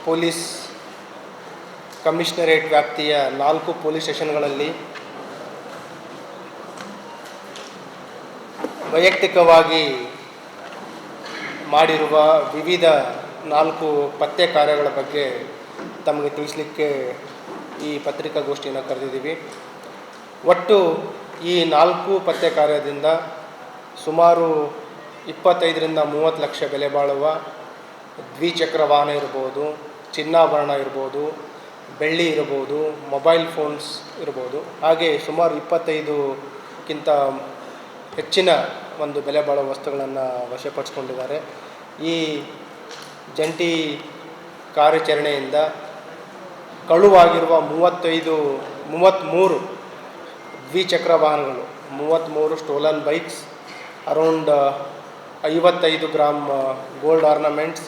Police commissionerate ವ್ಯಾಪ್ತಿಯ 4 police ಸ್ಟೇಷನ್ಗಳಲ್ಲಿ ವೈಯಕ್ತಿಕವಾಗಿ ಮಾಡಿರುವ ವಿವಿಧ 4 ಪತ್ತೆ ಕಾರ್ಯಗಳ ಬಗ್ಗೆ ತಮಗೆ ತಿಳಿಸಲಿಕ್ಕೆ ಈ ಪತ್ರಿಕಾಗೋಷ್ಠಿಯನ್ನು ಕರೆದಿದ್ದೀವಿ. ಒಟ್ಟು ಈ 4 ಪತ್ತೆ ಕಾರ್ಯದಿಂದ ಸುಮಾರು 25ರಿಂದ 30 ಲಕ್ಷ ಬೆಲೆ ಬಾಳುವ ದ್ವಿಚಕ್ರ ವಾಹನ ಇರ್ಬೋದು, ಚಿನ್ನಾಭರಣ ಇರ್ಬೋದು, ಬೆಳ್ಳಿ ಇರ್ಬೋದು, ಮೊಬೈಲ್ ಫೋನ್ಸ್ ಇರ್ಬೋದು, ಹಾಗೆ ಸುಮಾರು 25ಕ್ಕಿಂತ ಹೆಚ್ಚಿನ ಒಂದು ಬೆಲೆ ಬಾಳುವ ವಸ್ತುಗಳನ್ನು ವಶಪಡಿಸಿಕೊಂಡಿದ್ದಾರೆ. ಈ ಜಂಟಿ ಕಾರ್ಯಾಚರಣೆಯಿಂದ ಕಳುವಾಗಿರುವ 33 ದ್ವಿಚಕ್ರ ವಾಹನಗಳು, 33 stolen bikes, around 55 gram gold ornaments,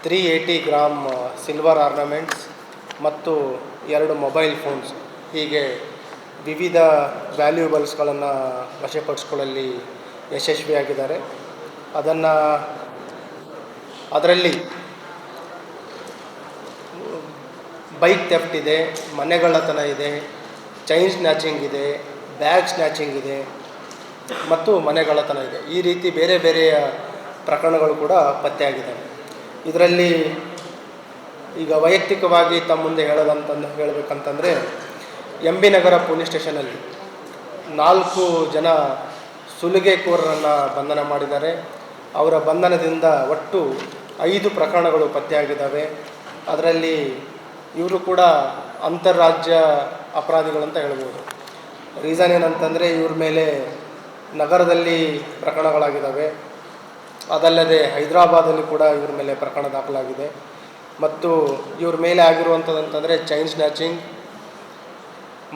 380 gram silver ornaments ಮತ್ತು 2 ಮೊಬೈಲ್ ಫೋನ್ಸ್, ಹೀಗೆ ವಿವಿಧ ವ್ಯಾಲ್ಯೂಬಲ್ಸ್ಗಳನ್ನು ವಶಪಡಿಸಿಕೊಳ್ಳಲ್ಲಿ ಯಶಸ್ವಿಯಾಗಿದ್ದಾರೆ. ಅದರಲ್ಲಿ ಬೈಕ್ ಥೆಫ್ಟ್ ಇದೆ, ಮನೆಗಳ್ಳತನ ಇದೆ, ಚೈನ್ ಸ್ನ್ಯಾಚಿಂಗ್ ಇದೆ, ಬ್ಯಾಗ್ ಸ್ನ್ಯಾಚಿಂಗ್ ಇದೆ ಮತ್ತು ಮನೆಗಳ್ಳತನ ಇದೆ. ಈ ರೀತಿ ಬೇರೆ ಬೇರೆಯ ಪ್ರಕರಣಗಳು ಕೂಡ ಪತ್ತೆಯಾಗಿದ್ದಾವೆ. ಇದರಲ್ಲಿ ಈಗ ವೈಯಕ್ತಿಕವಾಗಿ ತಮ್ಮ ಮುಂದೆ ಹೇಳಬೇಕಂತಂದರೆ MB ನಗರ ಪೊಲೀಸ್ ಸ್ಟೇಷನಲ್ಲಿ 4 ಜನ ಸುಲಿಗೆಕೋರರನ್ನು ಬಂಧನ ಮಾಡಿದ್ದಾರೆ. ಅವರ ಬಂಧನದಿಂದ ಒಟ್ಟು 5 ಪ್ರಕರಣಗಳು ಪತ್ತೆಯಾಗಿದ್ದಾವೆ. ಅದರಲ್ಲಿ ಇವರು ಕೂಡ ಅಂತಾರಾಜ್ಯ ಅಪರಾಧಿಗಳಂತ ಹೇಳ್ಬೋದು. ರೀಸನ್ ಏನಂತಂದರೆ ಇವ್ರ ಮೇಲೆ ನಗರದಲ್ಲಿ ಪ್ರಕರಣಗಳಾಗಿದ್ದಾವೆ, ಅದಲ್ಲದೆ ಹೈದರಾಬಾದಲ್ಲಿ ಕೂಡ ಇವ್ರ ಮೇಲೆ ಪ್ರಕರಣ ದಾಖಲಾಗಿದೆ. ಮತ್ತು ಇವ್ರ ಮೇಲೆ ಆಗಿರುವಂಥದ್ದಂತಂದರೆ ಚೈನ್ ಸ್ನ್ಯಾಚಿಂಗ್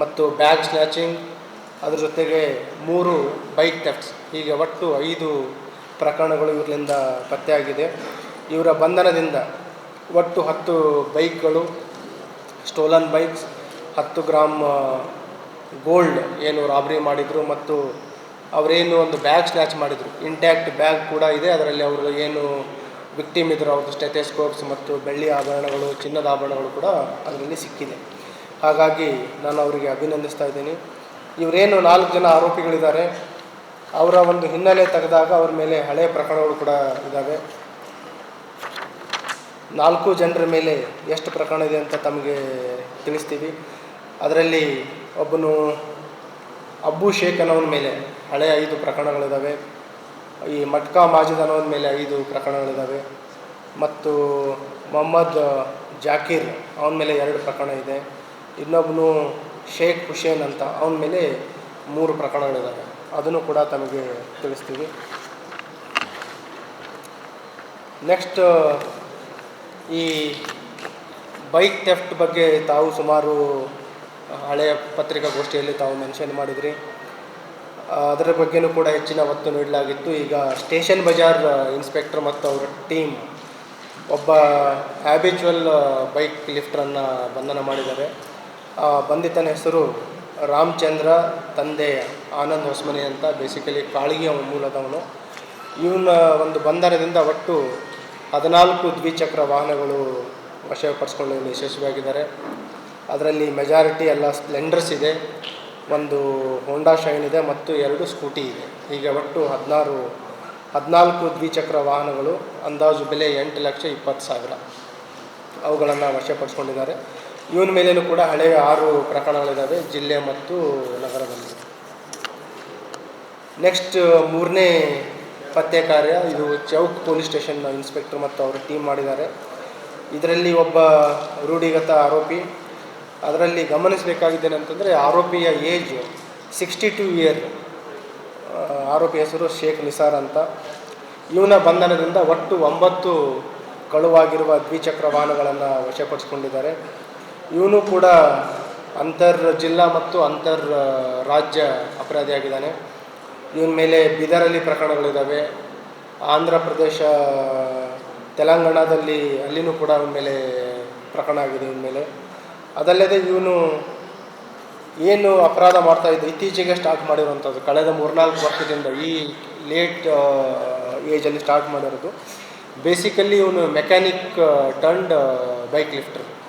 ಮತ್ತು ಬ್ಯಾಗ್ ಸ್ನ್ಯಾಚಿಂಗ್, ಅದ್ರ ಜೊತೆಗೆ 3 ಬೈಕ್ ಥೆಫ್ಟ್ಸ್, ಹೀಗೆ ಒಟ್ಟು 5 ಪ್ರಕರಣಗಳು ಇವರಿಂದ ಪತ್ತೆಯಾಗಿದೆ. ಇವರ ಬಂಧನದಿಂದ ಒಟ್ಟು 10 ಬೈಕ್ಗಳು, ಸ್ಟೋಲನ್ ಬೈಕ್ಸ್, 10 ಗ್ರಾಮ್ ಗೋಲ್ಡ್ ಏನು ರಾಬ್ರಿ ಮಾಡಿದರು ಮತ್ತು ಅವರೇನು ಒಂದು ಬ್ಯಾಗ್ ಸ್ನ್ಯಾಚ್ ಮಾಡಿದರು, ಇಂಟ್ಯಾಕ್ಟ್ ಬ್ಯಾಗ್ ಕೂಡ ಇದೆ. ಅದರಲ್ಲಿ ಅವರು ಏನು ವಿಕ್ಟಿಮ್ ಇದ್ದರು ಅವ್ರದ್ದು ಸ್ಟೆಥೋಸ್ಕೋಪ್ಸ್ ಮತ್ತು ಬೆಳ್ಳಿ ಆಭರಣಗಳು, ಚಿನ್ನದ ಆಭರಣಗಳು ಕೂಡ ಅದರಲ್ಲಿ ಸಿಕ್ಕಿದೆ. ಹಾಗಾಗಿ ನಾನು ಅವರಿಗೆ ಅಭಿನಂದಿಸ್ತಾ ಇದ್ದೀನಿ. ಇವರೇನು 4 ಜನ ಆರೋಪಿಗಳಿದ್ದಾರೆ, ಅವರ ಒಂದು ಹಿನ್ನೆಲೆ ತೆಗೆದಾಗ ಅವ್ರ ಮೇಲೆ ಹಳೆಯ ಪ್ರಕರಣಗಳು ಕೂಡ ಇದ್ದಾವೆ. 4 ಜನರ ಮೇಲೆ ಎಷ್ಟು ಪ್ರಕರಣ ಇದೆ ಅಂತ ತಮಗೆ ತಿಳಿಸ್ತೀವಿ. ಅದರಲ್ಲಿ ಒಬ್ಬನು ಅಬ್ಬು ಶೇಖ್ ಅನ್ನೋನ ಮೇಲೆ ಹಳೆಯ 5 ಪ್ರಕರಣಗಳಿದ್ದಾವೆ. ಈ ಮಟ್ಕಾ ಮಾಜಿದ್ ಅನ್ನೋನ ಮೇಲೆ 5 ಪ್ರಕರಣಗಳಿದ್ದಾವೆ. ಮತ್ತು ಮೊಹಮ್ಮದ್ ಜಾಕೀರ್ ಅವನ ಮೇಲೆ 2 ಪ್ರಕರಣ ಇದೆ. ಇನ್ನೊಬ್ಬನು ಶೇಖ್ ಹುಸೇನ್ ಅಂತ ಅವನ ಮೇಲೆ 3 ಪ್ರಕರಣಗಳಿದ್ದಾವೆ. ಅದನ್ನು ಕೂಡ ತಮಗೆ ತಿಳಿಸ್ತೀವಿ. ನೆಕ್ಸ್ಟ್, ಈ ಬೈಕ್ ಥೆಫ್ಟ್ ಬಗ್ಗೆ ತಾವು ಸುಮಾರು ಹಳೆಯ ಪತ್ರಿಕಾಗೋಷ್ಠಿಯಲ್ಲಿ ತಾವು ಮೆನ್ಷನ್ ಮಾಡಿದ್ರಿ. ಅದರ ಬಗ್ಗೆಯೂ ಕೂಡ ಹೆಚ್ಚಿನ ಒತ್ತು ನೀಡಲಾಗಿತ್ತು. ಈಗ ಸ್ಟೇಷನ್ ಬಜಾರ್ ಇನ್ಸ್ಪೆಕ್ಟರ್ ಮತ್ತು ಅವರ ಟೀಮ್ ಒಬ್ಬ ಹ್ಯಾಬಿಚುವಲ್ ಬೈಕ್ ಲಿಫ್ಟರನ್ನು ಬಂಧನ ಮಾಡಿದ್ದಾರೆ. ಬಂಧಿತನ ಹೆಸರು ರಾಮಚಂದ್ರ, ತಂದೆ ಆನಂದ್ ಹೊಸ್ಮನಿ ಅಂತ, ಬೇಸಿಕಲಿ ಕಾಳಗಿ ಮೂಲದವನು. ಇವನ ಒಂದು ಬಂಧನದಿಂದ ಒಟ್ಟು 14 ದ್ವಿಚಕ್ರ ವಾಹನಗಳು ವಶಪಡಿಸಿಕೊಳ್ಳಲು ಯಶಸ್ವಿಯಾಗಿದ್ದಾರೆ. ಅದರಲ್ಲಿ ಮೆಜಾರಿಟಿ ಎಲ್ಲ ಸ್ಪ್ಲೆಂಡರ್ಸ್ ಇದೆ, ಒಂದು ಹೋಂಡಾ ಶೈನ್ ಇದೆ ಮತ್ತು 2 ಸ್ಕೂಟಿ ಇದೆ. ಹೀಗೆ ಒಟ್ಟು 14 ದ್ವಿಚಕ್ರ ವಾಹನಗಳು, ಅಂದಾಜು ಬೆಲೆ 8,20,000 ಅವುಗಳನ್ನು ವಶಪಡಿಸ್ಕೊಂಡಿದ್ದಾರೆ. ಇವನ ಮೇಲೇನೂ ಕೂಡ ಹಳೆಯ 6 ಪ್ರಕರಣಗಳಿದ್ದಾವೆ ಜಿಲ್ಲೆ ಮತ್ತು ನಗರದಲ್ಲಿ. ನೆಕ್ಸ್ಟ್, 3ನೇ ಪತ್ತೆ ಕಾರ್ಯ, ಇದು ಚೌಕ್ ಪೊಲೀಸ್ ಸ್ಟೇಷನ್ ಇನ್ಸ್ಪೆಕ್ಟರ್ ಮತ್ತು ಅವರ ಟೀಮ್ ಮಾಡಿದ್ದಾರೆ. ಇದರಲ್ಲಿ ಒಬ್ಬ ರೂಢಿಗತ ಆರೋಪಿ. ಅದರಲ್ಲಿ ಗಮನಿಸಬೇಕಾಗಿದ್ದೇನೆಂತಂದರೆ ಆರೋಪಿಯ ಏಜ್ 62 ಇಯರ್. ಆರೋಪಿ ಹೆಸರು ಶೇಖ್ ನಿಸಾರ್ ಅಂತ. ಇವನ ಬಂಧನದಿಂದ ಒಟ್ಟು 9 ಕಳುವಾಗಿರುವ ದ್ವಿಚಕ್ರ ವಾಹನಗಳನ್ನು ವಶಪಡಿಸಿಕೊಂಡಿದ್ದಾರೆ. ಇವನು ಕೂಡ ಅಂತರ್ ಜಿಲ್ಲಾ ಮತ್ತು ಅಂತರ್ ರಾಜ್ಯ ಅಪರಾಧಿಯಾಗಿದ್ದಾನೆ. ಇವನ ಮೇಲೆ ಬೀದರಲ್ಲಿ ಪ್ರಕರಣಗಳಿದ್ದಾವೆ, ಆಂಧ್ರ ಪ್ರದೇಶ, ತೆಲಂಗಾಣದಲ್ಲಿ ಅಲ್ಲಿನೂ ಕೂಡ ಅವನ ಮೇಲೆ ಪ್ರಕರಣ ಆಗಿದೆ ಇವನ ಮೇಲೆ. ಅದಲ್ಲದೆ ಇವನು ಏನು ಅಪರಾಧ ಮಾಡ್ತಾಯಿದ್ದು ಇತ್ತೀಚೆಗೆ ಸ್ಟಾರ್ಟ್ ಮಾಡಿರುವಂಥದ್ದು, ಕಳೆದ 3-4 ವರ್ಷದಿಂದ, ಈ ಲೇಟ್ ಏಜಲ್ಲಿ ಸ್ಟಾರ್ಟ್ ಮಾಡಿರೋದು. ಬೇಸಿಕಲಿ ಇವನು ಮೆಕ್ಯಾನಿಕ್ ಟರ್ನ್ಡ್ ಬೈಕ್ ಲಿಫ್ಟರ್.